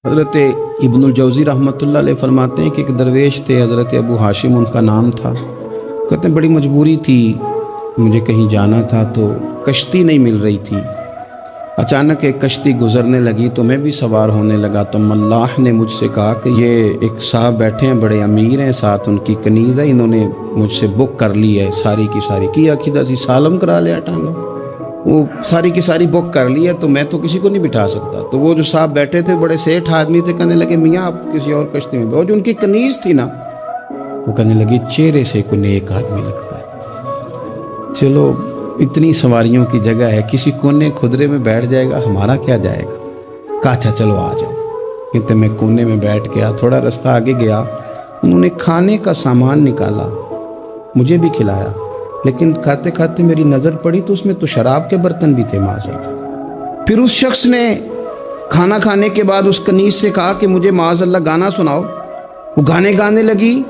حضرت ابن الجوزی رحمۃ اللہ علیہ فرماتے ہیں کہ ایک درویش تھے، حضرت ابو ہاشم ان کا نام تھا۔ کہتے ہیں بڑی مجبوری تھی، مجھے کہیں جانا تھا تو کشتی نہیں مل رہی تھی۔ اچانک ایک کشتی گزرنے لگی تو میں بھی سوار ہونے لگا تو ملاح نے مجھ سے کہا کہ یہ ایک صاحب بیٹھے ہیں، بڑے امیر ہیں، ساتھ ان کی کنیز ہے، انہوں نے مجھ سے بک کر لی ہے ساری کی ساری کی عقیدہ سی سالم کرا لیا ٹانگا، وہ ساری کی ساری بک کر لی ہے تو میں تو کسی کو نہیں بٹھا سکتا۔ تو وہ جو صاحب بیٹھے تھے بڑے سیٹھ آدمی تھے، کہنے لگے میاں آپ کسی اور کشتی میں بیٹھو۔ جو ان کی کنیز تھی نا وہ کہنے لگی چہرے سے کوئی نیک آدمی لگتا ہے، چلو اتنی سواریوں کی جگہ ہے، کسی کونے خدرے میں بیٹھ جائے گا، ہمارا کیا جائے گا۔ کہا اچھا چلو آ جاؤ۔ کہتے میں کونے میں بیٹھ گیا، تھوڑا رستہ آگے گیا، انہوں نے کھانے کا سامان نکالا، مجھے بھی کھلایا، لیکن کھاتے کھاتے میری نظر پڑی تو اس میں تو شراب کے برتن بھی تھے معاذ۔ پھر اس شخص نے کھانا کھانے کے بعد اس کنیز سے کہا کہ مجھے معاذ اللہ گانا سناؤ۔ وہ گانے گانے لگی،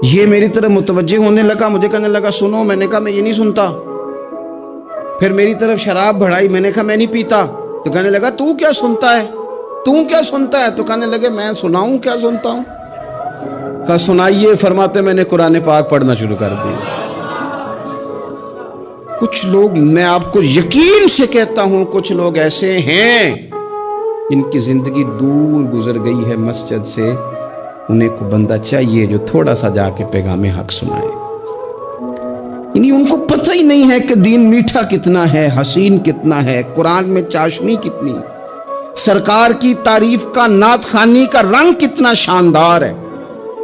یہ میری طرف متوجہ ہونے لگا، مجھے کہنے لگا سنو، میں نے کہا میں یہ نہیں سنتا۔ پھر میری طرف شراب بڑھائی، میں نے کہا میں نہیں پیتا۔ تو کہنے لگا تو کیا سنتا ہے، تو کیا سنتا ہے؟ تو کہنے لگے میں سناؤں کیا سنتا ہوں؟ کہا سنائیے۔ فرماتے میں نے قرآن پاک پڑھنا شروع کر دیا۔ کچھ لوگ، میں آپ کو یقین سے کہتا ہوں، کچھ لوگ ایسے ہیں ان کی زندگی دور گزر گئی ہے مسجد سے، انہیں کو بندہ چاہیے جو تھوڑا سا جا کے پیغام حق سنائے۔ یعنی ان کو پتہ ہی نہیں ہے کہ دین میٹھا کتنا ہے، حسین کتنا ہے، قرآن میں چاشنی کتنی، سرکار کی تعریف کا، نعت خوانی کا رنگ کتنا شاندار ہے۔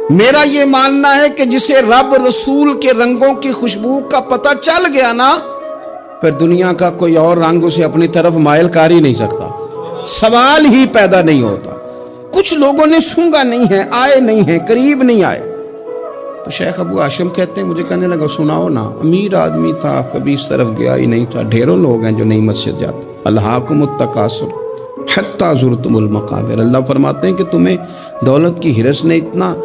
میرا یہ ماننا ہے کہ جسے رب رسول کے رنگوں کی خوشبو کا پتہ چل گیا نا، پھر دنیا کا کوئی اور رنگ اسے اپنی طرف مائل کر ہی نہیں سکتا، سوال ہی پیدا نہیں ہوتا۔ کچھ لوگوں نے سونگا نہیں ہے، آئے نہیں ہیں، قریب نہیں آئے۔ تو شیخ ابو ہاشم کہتے ہیں مجھے کہنے لگا سناؤ نا، امیر آدمی تھا، کبھی اس طرف گیا ہی نہیں تھا، ڈھیروں لوگ ہیں جو نہیں مسجد جاتے۔ الہاکم التکاثر حتی زرتم المقابر، اللہ فرماتے ہیں کہ تمہیں دولت کی ہرس نے اتنا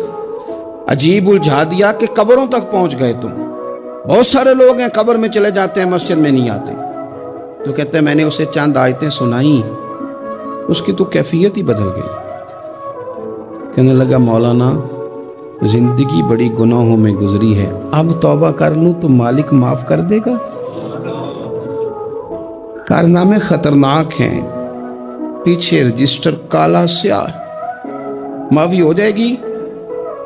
عجیب الجھا دیا کہ قبروں تک پہنچ گئے تم۔ بہت سارے لوگ ہیں قبر میں چلے جاتے ہیں، مسجد میں نہیں آتے۔ تو کہتے ہیں میں نے اسے چند آیتیں سنائیں، اس کی تو کیفیت ہی بدل گئی۔ کہنے لگا مولانا زندگی بڑی گناہوں میں گزری ہے، اب توبہ کر لوں تو مالک معاف کر دے گا؟ کارنامے خطرناک ہیں، پیچھے رجسٹر کالا سیاہ، معافی ہو جائے گی۔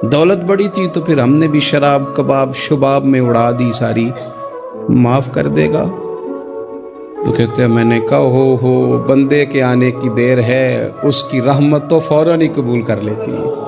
دولت بڑی تھی تو پھر ہم نے بھی شراب کباب شباب میں اڑا دی ساری، معاف کر دے گا؟ تو کہتے ہیں میں نے کہا ہو بندے کے آنے کی دیر ہے، اس کی رحمت تو فوراً ہی قبول کر لیتی ہے۔